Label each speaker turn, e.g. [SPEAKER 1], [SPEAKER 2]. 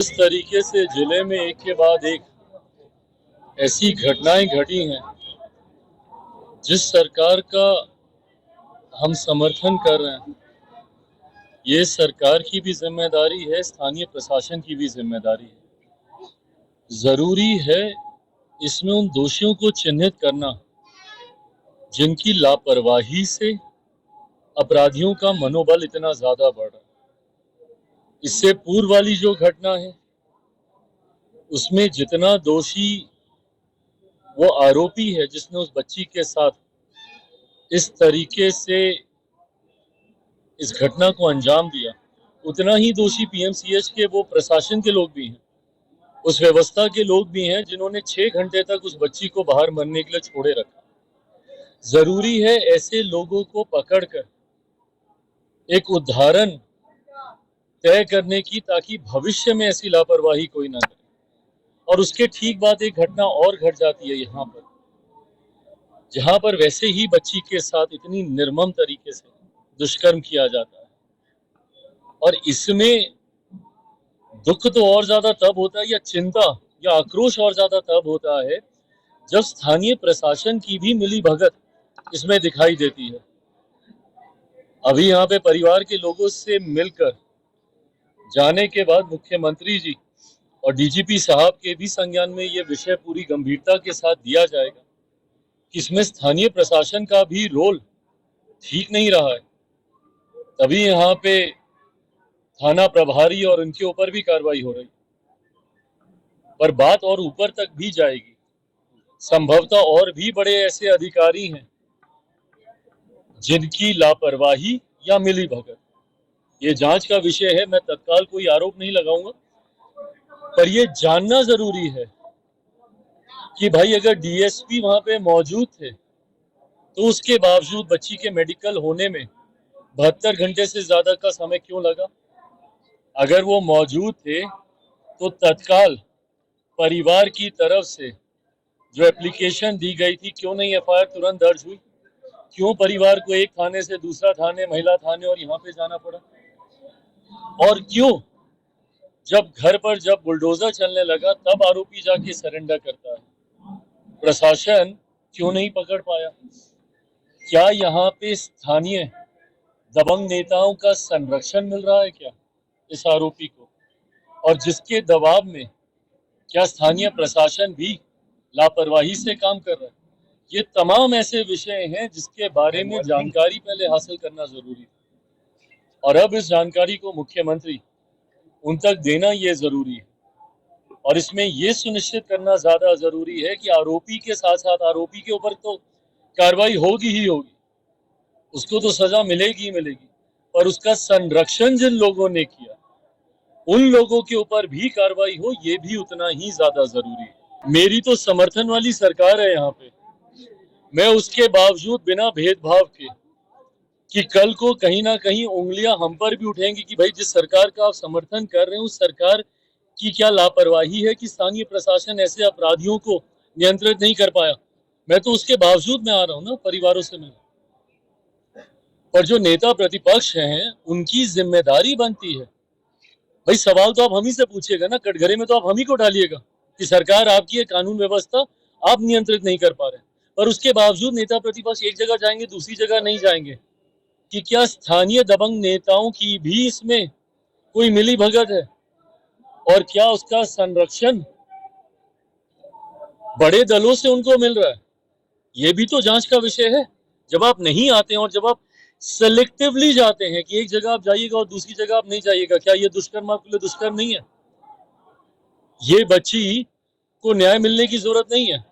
[SPEAKER 1] इस तरीके से जिले में एक के बाद एक ऐसी घटनाएं घटी हैं जिस सरकार का हम समर्थन कर रहे हैं, ये सरकार की भी जिम्मेदारी है, स्थानीय प्रशासन की भी जिम्मेदारी है। जरूरी है इसमें उन दोषियों को चिन्हित करना जिनकी लापरवाही से अपराधियों का मनोबल इतना ज्यादा बढ़ रहा है। इससे पूर्व वाली जो घटना है उसमें जितना दोषी वो आरोपी है जिसने उस बच्ची के साथ इस तरीके से इस घटना को अंजाम दिया, उतना ही दोषी पीएमसीएच के वो प्रशासन के लोग भी हैं, उस व्यवस्था के लोग भी हैं जिन्होंने 6 घंटे तक उस बच्ची को बाहर मरने के लिए छोड़े रखा। जरूरी है ऐसे लोगों को पकड़कर एक उदाहरण तय करने की, ताकि भविष्य में ऐसी लापरवाही कोई ना करे। और उसके ठीक बाद एक घटना और घट जाती है यहाँ पर, जहां पर वैसे ही बच्ची के साथ इतनी निर्मम तरीके से दुष्कर्म किया जाता है। और इसमें दुख तो और ज्यादा तब होता है, या चिंता या आक्रोश और ज्यादा तब होता है जब स्थानीय प्रशासन की भी मिलीभगत इसमें दिखाई देती है। अभी यहाँ पे परिवार के लोगों से मिलकर जाने के बाद मुख्यमंत्री जी और डीजीपी साहब के भी संज्ञान में ये विषय पूरी गंभीरता के साथ दिया जाएगा कि इसमें स्थानीय प्रशासन का भी रोल ठीक नहीं रहा है। तभी यहाँ पे थाना प्रभारी और उनके ऊपर भी कार्रवाई हो रही, पर बात और ऊपर तक भी जाएगी। संभवतः और भी बड़े ऐसे अधिकारी हैं जिनकी लापरवाही या मिलीभगत, ये जांच का विषय है। मैं तत्काल कोई आरोप नहीं लगाऊंगा, पर ये जानना जरूरी है कि भाई अगर डीएसपी वहां पे मौजूद थे तो उसके बावजूद बच्ची के मेडिकल होने में 72 घंटे से ज्यादा का समय क्यों लगा? अगर वो मौजूद थे तो तत्काल परिवार की तरफ से जो एप्लीकेशन दी गई थी, क्यों नहीं एफआईआर तुरंत दर्ज हुई? क्यों परिवार को एक थाने से दूसरा थाने, महिला थाने और यहाँ पे जाना पड़ा? और क्यों जब घर पर जब बुलडोजर चलने लगा तब आरोपी जाके सरेंडर करता है? प्रशासन क्यों नहीं पकड़ पाया? क्या यहाँ पे स्थानीय दबंग नेताओं का संरक्षण मिल रहा है क्या इस आरोपी को? और जिसके दबाव में क्या स्थानीय प्रशासन भी लापरवाही से काम कर रहा है? ये तमाम ऐसे विषय हैं जिसके बारे में जानकारी पहले हासिल करना जरूरी है, और अब इस जानकारी को मुख्यमंत्री उन तक देना ये जरूरी है। और इसमें ये सुनिश्चित करना ज्यादा जरूरी है कि आरोपी के साथ साथ आरोपी के ऊपर तो कार्रवाई होगी ही होगी, उसको तो सजा मिलेगी ही मिलेगी, पर उसका संरक्षण जिन लोगों ने किया उन लोगों के ऊपर भी कार्रवाई हो, ये भी उतना ही ज्यादा जरूरी है। मेरी तो समर्थन वाली सरकार है यहाँ पे, मैं उसके बावजूद बिना भेदभाव के कि कल को कहीं ना कहीं उंगलियां हम पर भी उठेंगी कि भाई जिस सरकार का आप समर्थन कर रहे हैं उस सरकार की क्या लापरवाही है कि स्थानीय प्रशासन ऐसे अपराधियों को नियंत्रित नहीं कर पाया। मैं तो उसके बावजूद में आ रहा हूँ ना परिवारों से मिलने। पर जो नेता प्रतिपक्ष हैं उनकी जिम्मेदारी बनती है, भाई सवाल तो आप हम ही से पूछिएगा ना, कटघरे में तो आप हम ही को डालिएगा कि सरकार आपकी है, कानून व्यवस्था आप नियंत्रित नहीं कर पा रहे, पर उसके बावजूद नेता प्रतिपक्ष एक जगह जाएंगे दूसरी जगह नहीं जाएंगे। कि क्या स्थानीय दबंग नेताओं की भी इसमें कोई मिलीभगत है? और क्या उसका संरक्षण बड़े दलों से उनको मिल रहा है? ये भी तो जांच का विषय है। जब आप नहीं आते हैं और जब आप सेलेक्टिवली जाते हैं कि एक जगह आप जाइएगा और दूसरी जगह आप नहीं जाइएगा, क्या ये दुष्कर्म आपके लिए दुष्कर्म नहीं है? ये बच्ची को न्याय मिलने की जरूरत नहीं है?